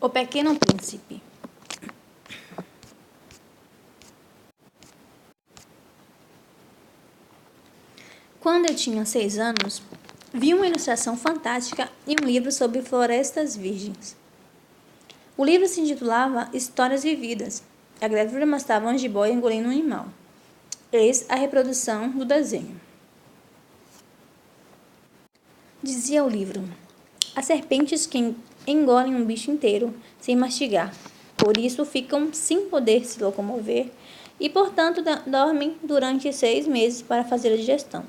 O Pequeno Príncipe. Quando eu tinha 6 anos, vi uma ilustração fantástica em um livro sobre florestas virgens. O livro se intitulava Histórias Vividas. A gravura mostrava uma jiboia engolindo um animal. Eis a reprodução do desenho. Dizia o livro: há serpentes que engolem um bicho inteiro sem mastigar, por isso ficam sem poder se locomover e, portanto, dormem durante 6 meses para fazer a digestão.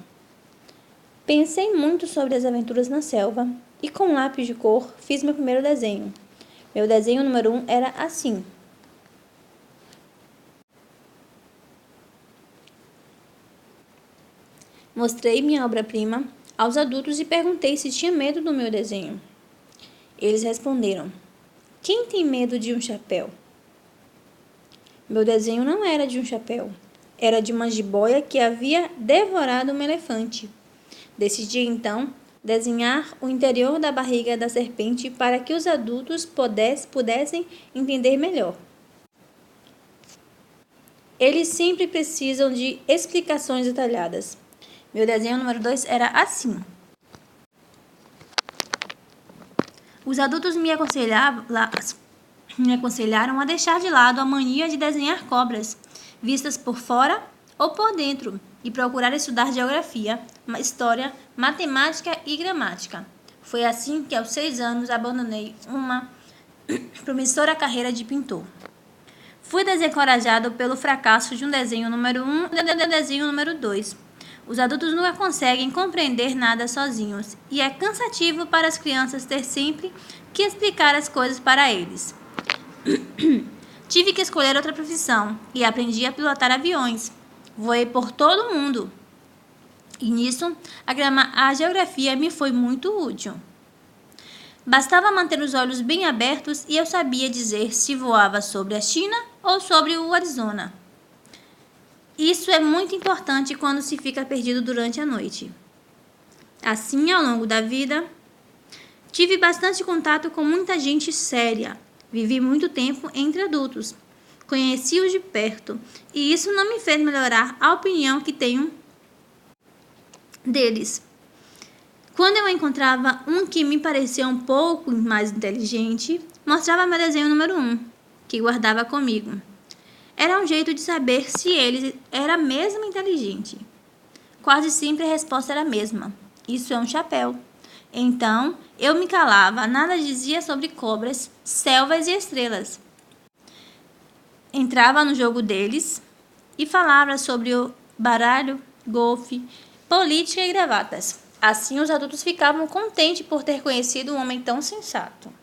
Pensei muito sobre as aventuras na selva e, com um lápis de cor, fiz meu primeiro desenho. Meu desenho número 1 era assim. Mostrei minha obra-prima aos adultos e perguntei se tinha medo do meu desenho. Eles responderam: quem tem medo de um chapéu? Meu desenho não era de um chapéu, era de uma jiboia que havia devorado um elefante. Decidi então desenhar o interior da barriga da serpente para que os adultos pudessem entender melhor. Eles sempre precisam de explicações detalhadas. Meu desenho número 2 era assim. Os adultos me aconselharam a deixar de lado a mania de desenhar cobras, vistas por fora ou por dentro, e procurar estudar geografia, história, matemática e gramática. Foi assim que, aos 6 anos, abandonei uma promissora carreira de pintor. Fui desencorajado pelo fracasso de um desenho número 1 e desenho número 2. Os adultos nunca conseguem compreender nada sozinhos, e é cansativo para as crianças ter sempre que explicar as coisas para eles. Tive que escolher outra profissão e aprendi a pilotar aviões. Voei por todo o mundo. E nisso, a geografia me foi muito útil. Bastava manter os olhos bem abertos e eu sabia dizer se voava sobre a China ou sobre o Arizona. Isso é muito importante quando se fica perdido durante a noite. Assim, ao longo da vida, tive bastante contato com muita gente séria. Vivi muito tempo entre adultos. Conheci-os de perto, e isso não me fez melhorar a opinião que tenho deles. Quando eu encontrava um que me parecia um pouco mais inteligente, mostrava meu desenho número 1, que guardava comigo. Era um jeito de saber se ele era mesmo inteligente. Quase sempre a resposta era a mesma. Isso é um chapéu. Então, eu me calava, nada dizia sobre cobras, selvas e estrelas. Entrava no jogo deles e falava sobre o baralho, golfe, política e gravatas. Assim, os adultos ficavam contentes por ter conhecido um homem tão sensato.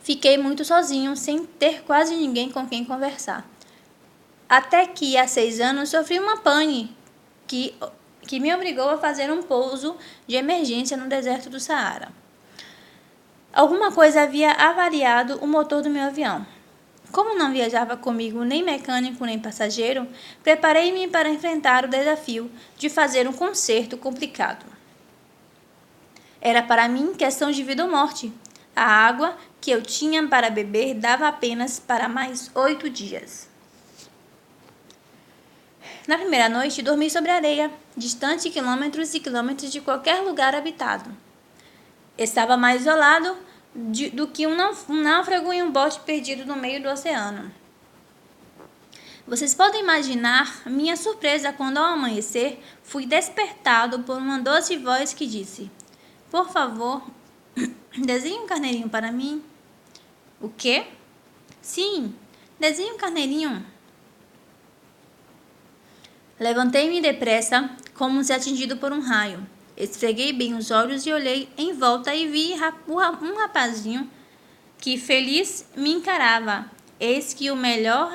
Fiquei muito sozinho, sem ter quase ninguém com quem conversar. Até que, há 6 anos, sofri uma pane que me obrigou a fazer um pouso de emergência no deserto do Saara. Alguma coisa havia avariado o motor do meu avião. Como não viajava comigo nem mecânico nem passageiro, preparei-me para enfrentar o desafio de fazer um concerto complicado. Era para mim questão de vida ou morte. A água que eu tinha para beber dava apenas para mais 8 dias. Na primeira noite, dormi sobre a areia, distante quilômetros e quilômetros de qualquer lugar habitado. Estava mais isolado do que um náufrago em um bote perdido no meio do oceano. Vocês podem imaginar minha surpresa quando, ao amanhecer, fui despertado por uma doce voz que disse: por favor, desenhe um carneirinho para mim. O quê? Sim, desenhe um carneirinho. Levantei-me depressa, como se atingido por um raio. Esfreguei bem os olhos e olhei em volta e vi um rapazinho que feliz me encarava. Eis aqui o melhor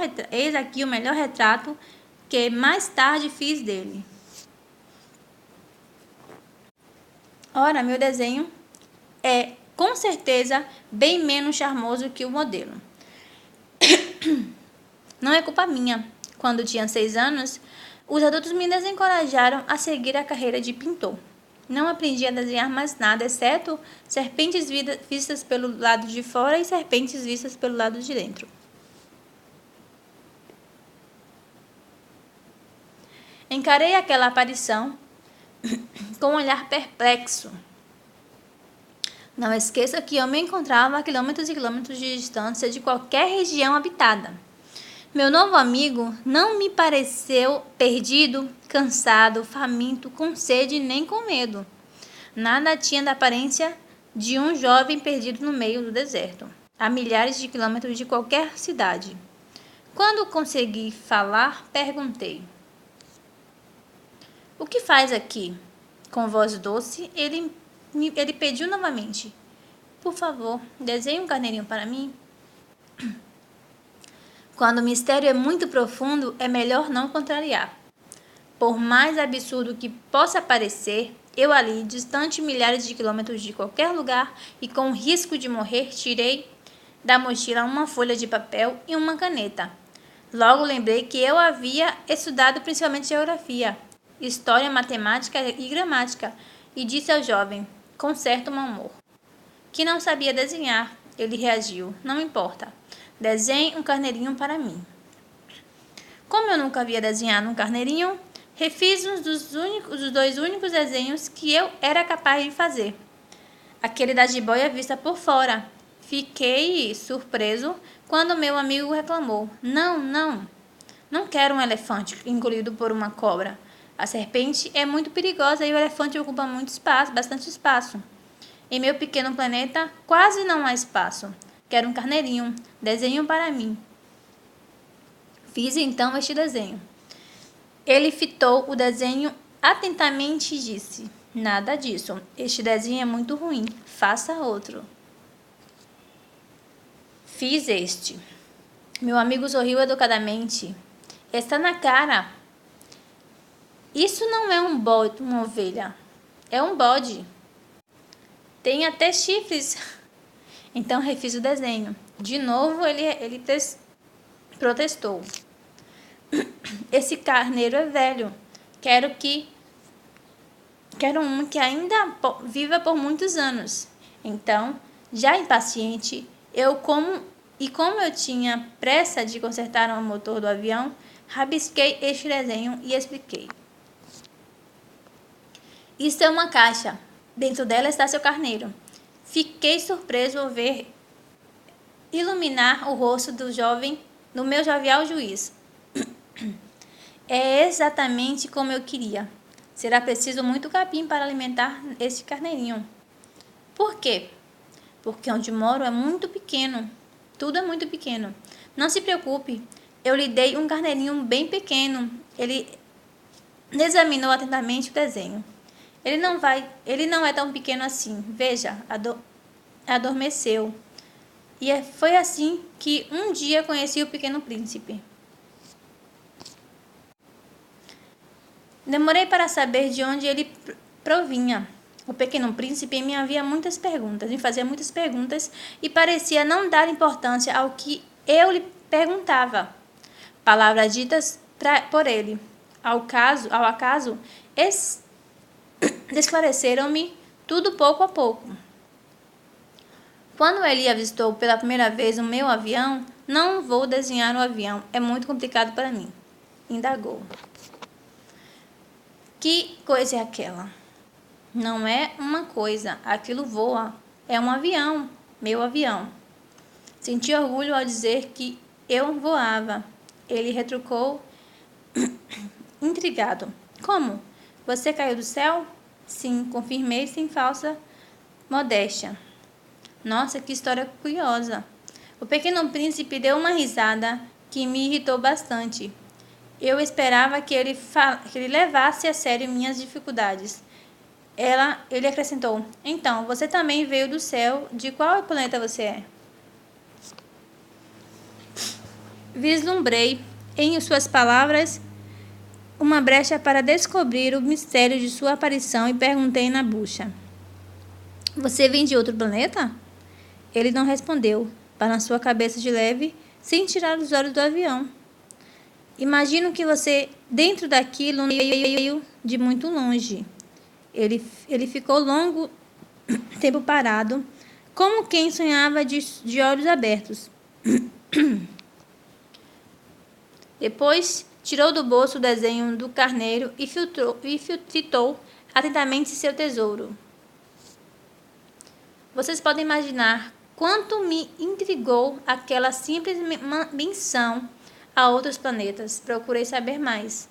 retrato que mais tarde fiz dele. Ora, meu desenho é, com certeza, bem menos charmoso que o modelo. Não é culpa minha. Quando tinha 6 anos, os adultos me desencorajaram a seguir a carreira de pintor. Não aprendi a desenhar mais nada, exceto serpentes vistas pelo lado de fora e serpentes vistas pelo lado de dentro. Encarei aquela aparição com um olhar perplexo. Não esqueça que eu me encontrava a quilômetros e quilômetros de distância de qualquer região habitada. Meu novo amigo não me pareceu perdido, cansado, faminto, com sede nem com medo. Nada tinha da aparência de um jovem perdido no meio do deserto, a milhares de quilômetros de qualquer cidade. Quando consegui falar, perguntei: "O que faz aqui?" Com voz doce, ele pediu novamente: "Por favor, desenhe um carneirinho para mim." Quando o mistério é muito profundo, é melhor não contrariar. Por mais absurdo que possa parecer, eu ali, distante milhares de quilômetros de qualquer lugar e com o risco de morrer, tirei da mochila uma folha de papel e uma caneta. Logo lembrei que eu havia estudado principalmente geografia, história, matemática e gramática, e disse ao jovem, com certo mau humor, que não sabia desenhar. Ele reagiu: "Não importa. Desenhe um carneirinho para mim." Como eu nunca havia desenhado um carneirinho, refiz um dos dois únicos desenhos que eu era capaz de fazer. Aquele da jiboia vista por fora. Fiquei surpreso quando meu amigo reclamou: Não quero um elefante engolido por uma cobra. A serpente é muito perigosa e o elefante ocupa muito espaço, bastante espaço. Em meu pequeno planeta, quase não há espaço. Quero um carneirinho. Desenho para mim." Fiz então este desenho. Ele fitou o desenho atentamente e disse: "Nada disso. Este desenho é muito ruim. Faça outro." Fiz este. Meu amigo sorriu educadamente. "Está na cara. Isso não é um bode, uma ovelha. É um bode. Tem até chifres." Então refiz o desenho. De novo ele protestou: "Esse carneiro é velho. Quero um que ainda viva por muitos anos." Então, já impaciente, como eu tinha pressa de consertar o motor do avião, rabisquei este desenho e expliquei: "Isto é uma caixa. Dentro dela está seu carneiro." Fiquei surpreso ao ver iluminar o rosto do jovem no meu jovial juiz. "É exatamente como eu queria. Será preciso muito capim para alimentar este carneirinho." "Por quê?" "Porque onde moro é muito pequeno. Tudo é muito pequeno." "Não se preocupe. Eu lhe dei um carneirinho bem pequeno." Ele examinou atentamente o desenho. Ele não é tão pequeno assim. Veja, adormeceu." E foi assim que um dia conheci o Pequeno Príncipe. Demorei para saber de onde ele provinha. O Pequeno Príncipe me fazia muitas perguntas e parecia não dar importância ao que eu lhe perguntava. Palavras ditas por ele, ao acaso, esclareceram-me tudo pouco a pouco. Quando ele avistou pela primeira vez o meu avião: "Não vou desenhar o avião, é muito complicado para mim." Indagou: "Que coisa é aquela?" "Não é uma coisa, aquilo voa. É um avião, meu avião." Senti orgulho ao dizer que eu voava. Ele retrucou, intrigado: "Como? Você caiu do céu?" "Sim", confirmei sem falsa modéstia. Nossa, que história curiosa. O Pequeno Príncipe deu uma risada que me irritou bastante. Eu esperava que ele levasse a sério minhas dificuldades. Ele acrescentou: "Então, você também veio do céu. De qual planeta você é?" Vislumbrei em suas palavras uma brecha para descobrir o mistério de sua aparição e perguntei na bucha: "Você vem de outro planeta?" Ele não respondeu. Balançou a cabeça de leve, sem tirar os olhos do avião. "Imagino que você, dentro daquilo, veio de muito longe." Ele ficou longo tempo parado, como quem sonhava de olhos abertos. Depois, tirou do bolso o desenho do carneiro e fitou atentamente seu tesouro. Vocês podem imaginar quanto me intrigou aquela simples menção a outros planetas. Procurei saber mais.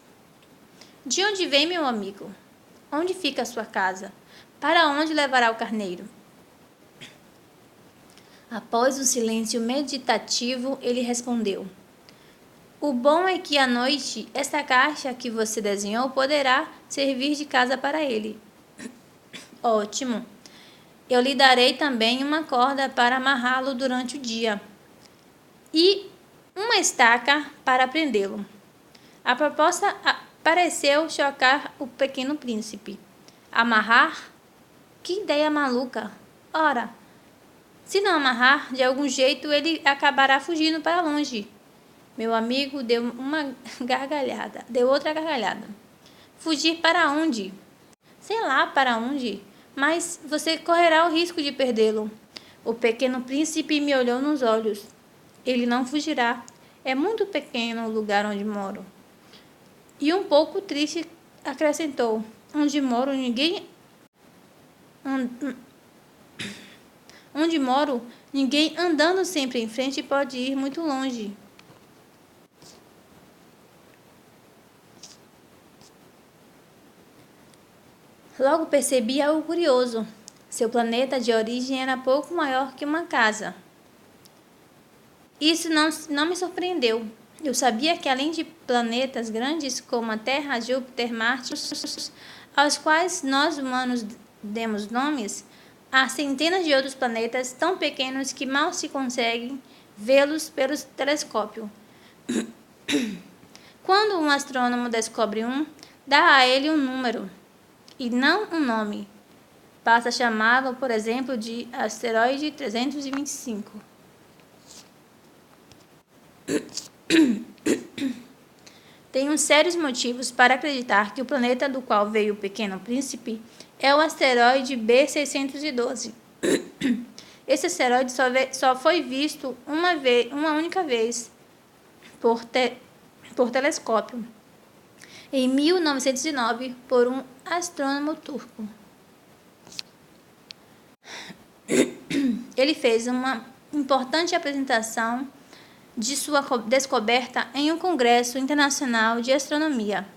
De onde vem, meu amigo? Onde fica a sua casa? Para onde levará o carneiro? Após um silêncio meditativo, ele respondeu: O bom é que à noite, esta caixa que você desenhou poderá servir de casa para ele. Ótimo! Eu lhe darei também uma corda para amarrá-lo durante o dia e uma estaca para prendê-lo. A proposta pareceu chocar o pequeno príncipe. Amarrar? Que ideia maluca! Ora, se não amarrar, de algum jeito ele acabará fugindo para longe. Meu amigo deu outra gargalhada. Fugir para onde? Sei lá para onde, mas você correrá o risco de perdê-lo. O pequeno príncipe me olhou nos olhos. Ele não fugirá. É muito pequeno o lugar onde moro. E um pouco triste acrescentou: Onde moro, ninguém andando sempre em frente pode ir muito longe. Logo percebi algo curioso. Seu planeta de origem era pouco maior que uma casa. Isso não me surpreendeu. Eu sabia que, além de planetas grandes como a Terra, Júpiter, Marte, aos quais nós humanos demos nomes, há centenas de outros planetas tão pequenos que mal se consegue vê-los pelo telescópio. Quando um astrônomo descobre um, dá a ele um número e não um nome. Passa a chamá-lo, por exemplo, de asteroide 325. Tenho sérios motivos para acreditar que o planeta do qual veio o Pequeno Príncipe é o asteroide B612. Esse asteroide só foi visto uma única vez por telescópio, em 1909, por um astrônomo turco. Ele fez uma importante apresentação de sua descoberta em um congresso internacional de astronomia,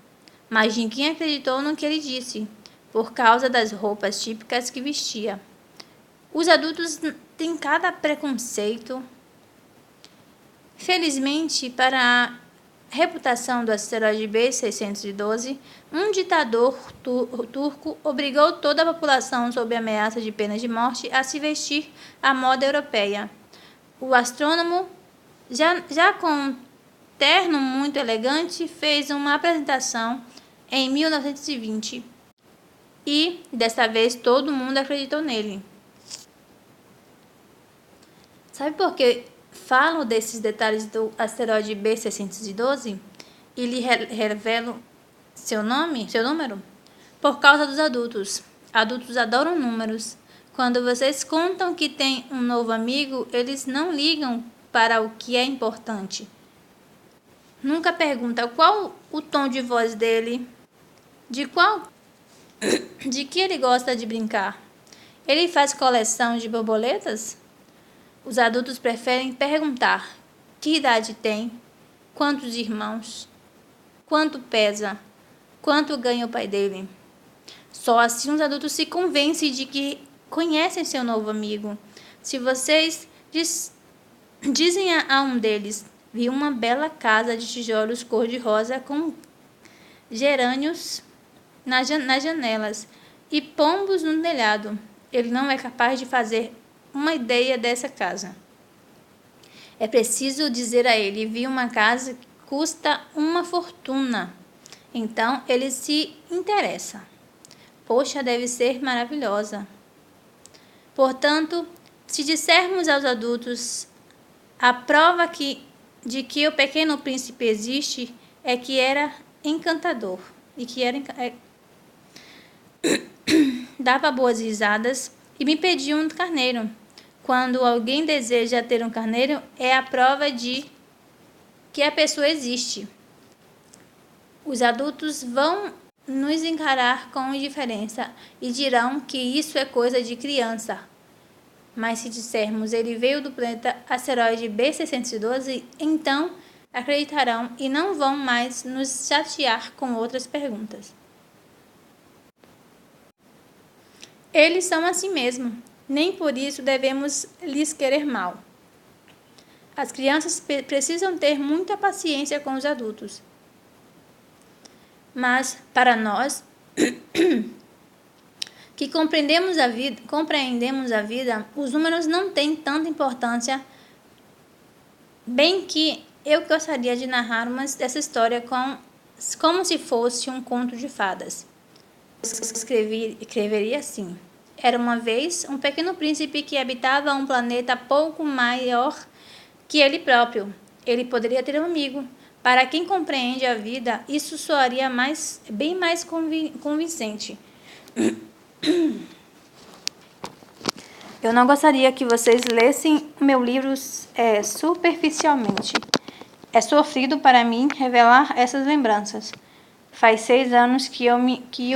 mas ninguém acreditou no que ele disse, por causa das roupas típicas que vestia. Os adultos têm cada preconceito. Felizmente, para a reputação do asteroide B612, um ditador turco obrigou toda a população, sob ameaça de pena de morte, a se vestir à moda europeia. O astrônomo, já com um terno muito elegante, fez uma apresentação em 1920 e, desta vez, todo mundo acreditou nele. Sabe por que falo desses detalhes do asteroide B612 e lhe revelo seu número? Por causa dos adultos. Adultos adoram números. Quando vocês contam que tem um novo amigo, eles não ligam para o que é importante. Nunca pergunta qual o tom de voz dele, de que ele gosta de brincar. Ele faz coleção de borboletas? Os adultos preferem perguntar que idade tem, quantos irmãos, quanto pesa, quanto ganha o pai dele. Só assim os adultos se convencem de que conhecem seu novo amigo. Se vocês dizem a um deles: vi uma bela casa de tijolos cor-de-rosa com gerânios nas janelas e pombos no telhado, ele não é capaz de fazer uma ideia dessa casa. É preciso dizer a ele: vi uma casa que custa uma fortuna. Então ele se interessa. Poxa, deve ser maravilhosa. Portanto, se dissermos aos adultos a prova de que o Pequeno Príncipe existe, é que era encantador. dava boas risadas e me pedia um carneiro. Quando alguém deseja ter um carneiro, é a prova de que a pessoa existe. Os adultos vão nos encarar com indiferença e dirão que isso é coisa de criança. Mas se dissermos ele veio do planeta asteroide B612, então acreditarão e não vão mais nos chatear com outras perguntas. Eles são assim mesmo, nem por isso devemos lhes querer mal. As crianças precisam ter muita paciência com os adultos. Mas, para nós, que compreendemos a vida, os números não têm tanta importância, bem que eu gostaria de narrar essa história como se fosse um conto de fadas. Escreveria assim. Era uma vez um pequeno príncipe que habitava um planeta pouco maior que ele próprio. Ele poderia ter um amigo. Para quem compreende a vida, isso soaria bem mais convincente. Eu não gostaria que vocês lessem meu livro superficialmente. É sofrido para mim revelar essas lembranças. Faz 6 anos que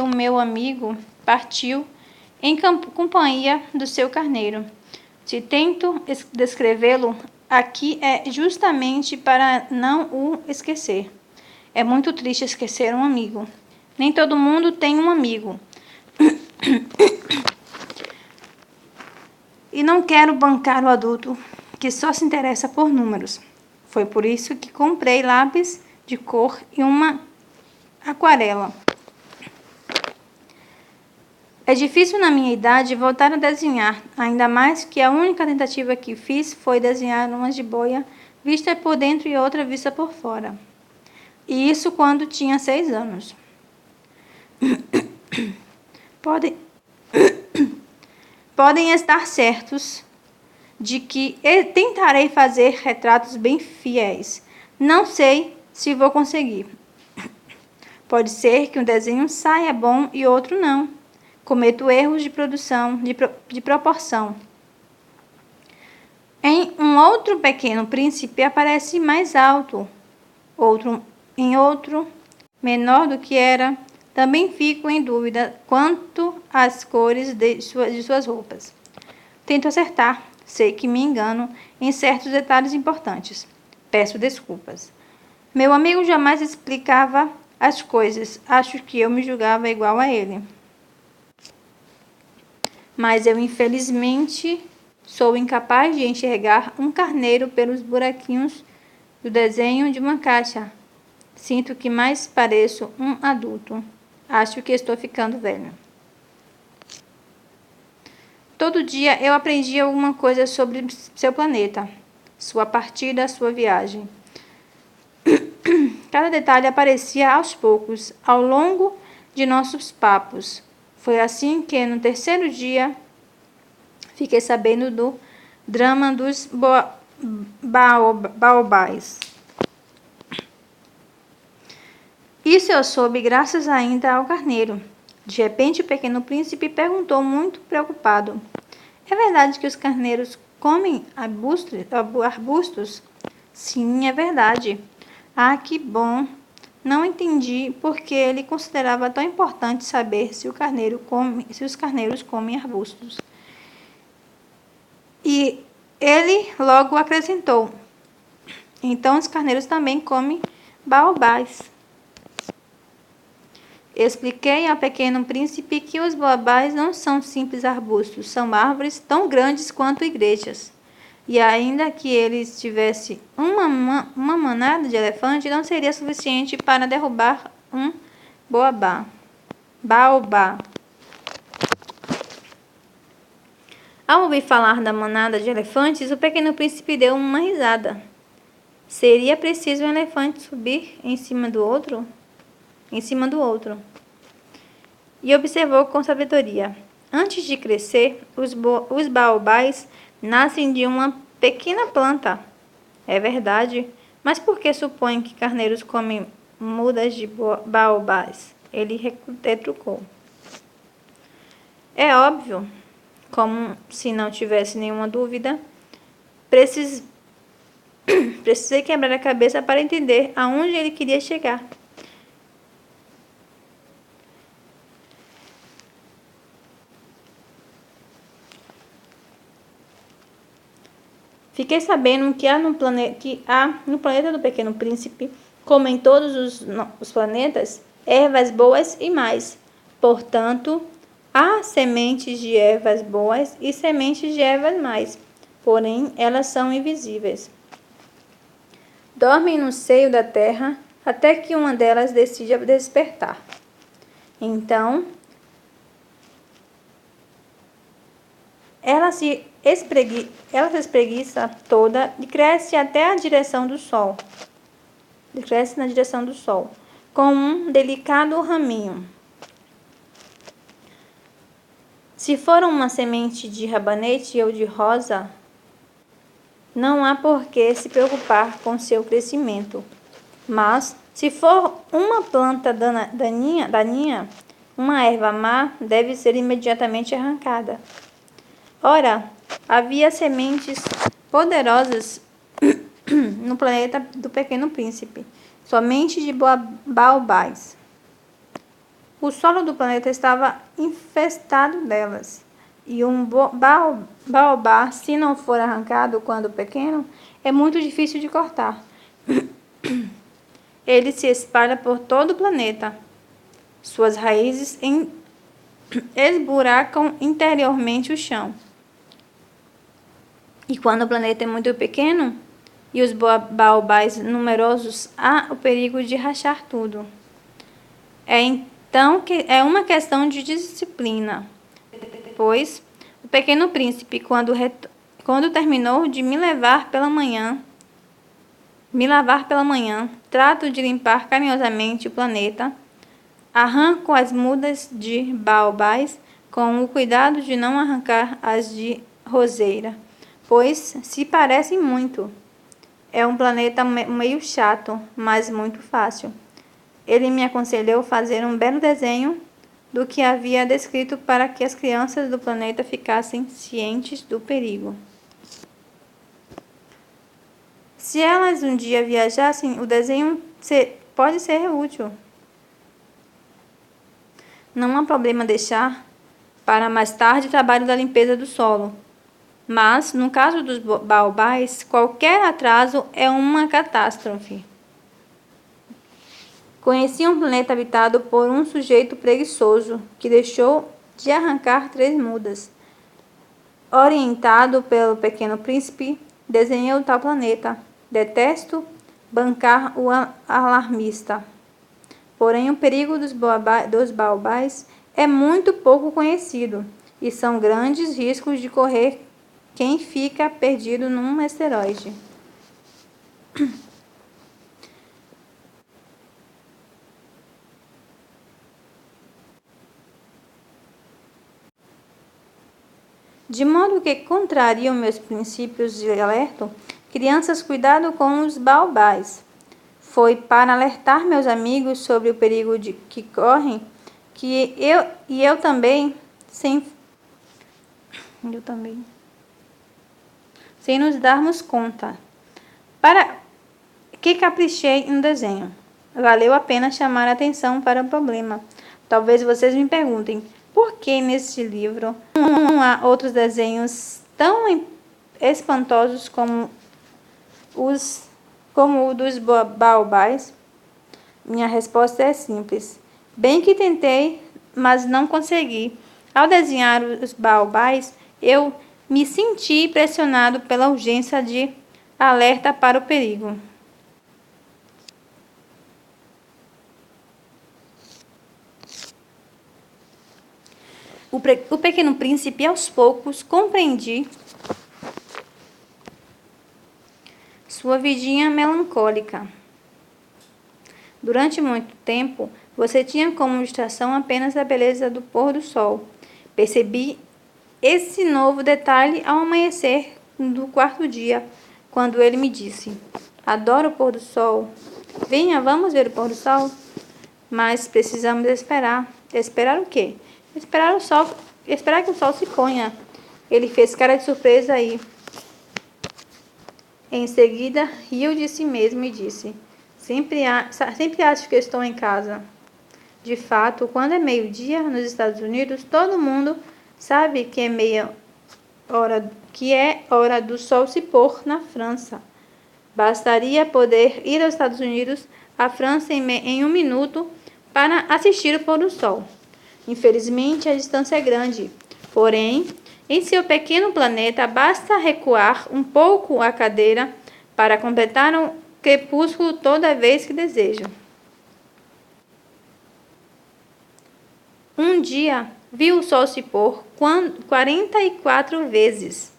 o meu amigo partiu em companhia do seu carneiro. Se tento descrevê-lo aqui é justamente para não o esquecer. É muito triste esquecer um amigo. Nem todo mundo tem um amigo. E não quero bancar o adulto que só se interessa por números. Foi por isso que comprei lápis de cor e uma aquarela. É difícil na minha idade voltar a desenhar, ainda mais que a única tentativa que fiz foi desenhar uma jiboia vista por dentro e outra vista por fora. E isso quando tinha 6 anos. Podem estar certos de que tentarei fazer retratos bem fiéis. Não sei se vou conseguir. Pode ser que um desenho saia bom e outro não. Cometo erros de produção, de proporção. Em um outro pequeno príncipe aparece mais alto, em outro menor do que era. Também fico em dúvida quanto às cores de suas roupas. Tento acertar, sei que me engano em certos detalhes importantes. Peço desculpas. Meu amigo jamais explicava as coisas, acho que eu me julgava igual a ele. Mas eu, infelizmente, sou incapaz de enxergar um carneiro pelos buraquinhos do desenho de uma caixa. Sinto que mais pareço um adulto. Acho que estou ficando velho. Todo dia eu aprendia alguma coisa sobre seu planeta, sua partida, sua viagem. Cada detalhe aparecia aos poucos, ao longo de nossos papos. Foi assim que, no terceiro dia, fiquei sabendo do drama dos baobás. Isso eu soube graças ainda ao carneiro. De repente, o pequeno príncipe perguntou muito preocupado. É verdade que os carneiros comem arbustos? Sim, é verdade. Ah, que bom! Não entendi por que ele considerava tão importante saber se os carneiros comem arbustos. E ele logo acrescentou: então os carneiros também comem baobás. Expliquei ao pequeno príncipe que os baobás não são simples arbustos, são árvores tão grandes quanto igrejas. E ainda que eles tivessem uma manada de elefantes, não seria suficiente para derrubar um baobá. Ao ouvir falar da manada de elefantes, o pequeno príncipe deu uma risada. Seria preciso um elefante subir em cima do outro? E observou com sabedoria. Antes de crescer, os baobás nascem de uma pequena planta. É verdade, mas por que supõe que carneiros comem mudas de baobás? Ele retrucou. É óbvio, como se não tivesse nenhuma dúvida, precisei quebrar a cabeça para entender aonde ele queria chegar. Fiquei sabendo que há no planeta do Pequeno Príncipe, como em todos os planetas, ervas boas e mais. Portanto, há sementes de ervas boas e sementes de ervas mais, porém elas são invisíveis. Dormem no seio da terra até que uma delas decida despertar. Então, ela se espreguiça toda e cresce até a direção do sol. Cresce na direção do sol, com um delicado raminho. Se for uma semente de rabanete ou de rosa, não há por que se preocupar com seu crescimento. Mas, se for uma planta daninha, uma erva má, deve ser imediatamente arrancada. Ora, havia sementes poderosas no planeta do Pequeno Príncipe, somente de baobás. O solo do planeta estava infestado delas, e um baobá, se não for arrancado quando pequeno, é muito difícil de cortar. Ele se espalha por todo o planeta. Suas raízes esburacam interiormente o chão. E quando o planeta é muito pequeno e os baobás numerosos, há o perigo de rachar tudo. Então, é uma questão de disciplina. Depois, o Pequeno Príncipe, quando terminou de me lavar pela manhã, trato de limpar carinhosamente o planeta, arranco as mudas de baobás com o cuidado de não arrancar as de roseira, pois se parecem muito. É um planeta meio chato, mas muito fácil. Ele me aconselhou fazer um belo desenho do que havia descrito para que as crianças do planeta ficassem cientes do perigo. Se elas um dia viajassem, o desenho pode ser útil. Não há problema deixar para mais tarde o trabalho da limpeza do solo. Mas, no caso dos baobás, qualquer atraso é uma catástrofe. Conheci um planeta habitado por um sujeito preguiçoso que deixou de arrancar 3 mudas. Orientado pelo Pequeno Príncipe, desenhei o tal planeta. Detesto bancar o alarmista. Porém, o perigo dos baobás é muito pouco conhecido e são grandes riscos de correr quem fica perdido num asteroide. De modo que contrariam meus princípios de alerta, crianças, cuidado com os baobás. Foi para alertar meus amigos sobre o perigo que correm que eu também, sem nos darmos conta. Para que caprichei no desenho. Valeu a pena chamar a atenção para o problema. Talvez vocês me perguntem, por que neste livro não há outros desenhos tão espantosos como o dos baobás? Minha resposta é simples. Bem que tentei, mas não consegui. Ao desenhar os baobás, eu me senti pressionado pela urgência de alerta para o perigo. O Pequeno Príncipe, aos poucos, compreendi sua vidinha melancólica. Durante muito tempo, você tinha como distração apenas a beleza do pôr do sol. Percebi esse novo detalhe ao amanhecer do 4º dia, quando ele me disse: adoro o pôr do sol. Venha, vamos ver o pôr do sol? Mas precisamos esperar. Esperar o quê? Esperar o sol esperar que o sol se ponha. Ele fez cara de surpresa e, em seguida, riu de si mesmo e disse: sempre acho que estou em casa. De fato, quando é meio-dia nos Estados Unidos, todo mundo sabe que é hora do sol se pôr na França. Bastaria poder ir aos Estados Unidos, à França, em 1 minuto para assistir o pôr do sol. Infelizmente, a distância é grande. Porém, em seu pequeno planeta, basta recuar um pouco a cadeira para completar um crepúsculo toda vez que deseja. Um dia, viu o sol se pôr 44 vezes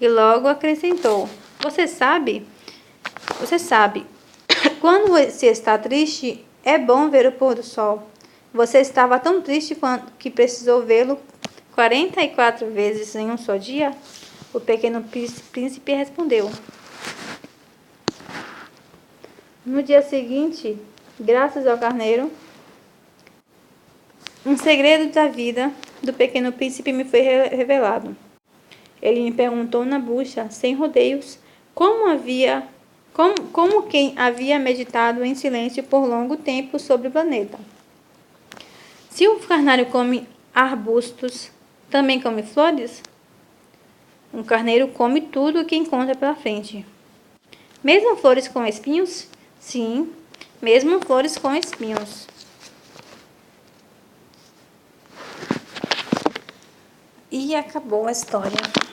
e logo acrescentou: Você sabe, quando você está triste, é bom ver o pôr do sol. Você estava tão triste que precisou vê-lo 44 vezes em um só dia? O pequeno príncipe respondeu. No dia seguinte, graças ao carneiro, um segredo da vida do pequeno príncipe me foi revelado. Ele me perguntou na bucha, sem rodeios, como quem havia meditado em silêncio por longo tempo sobre o planeta. Se o carneiro come arbustos, também come flores? Um carneiro come tudo o que encontra pela frente. Mesmo flores com espinhos? Sim, mesmo flores com espinhos. E acabou a história.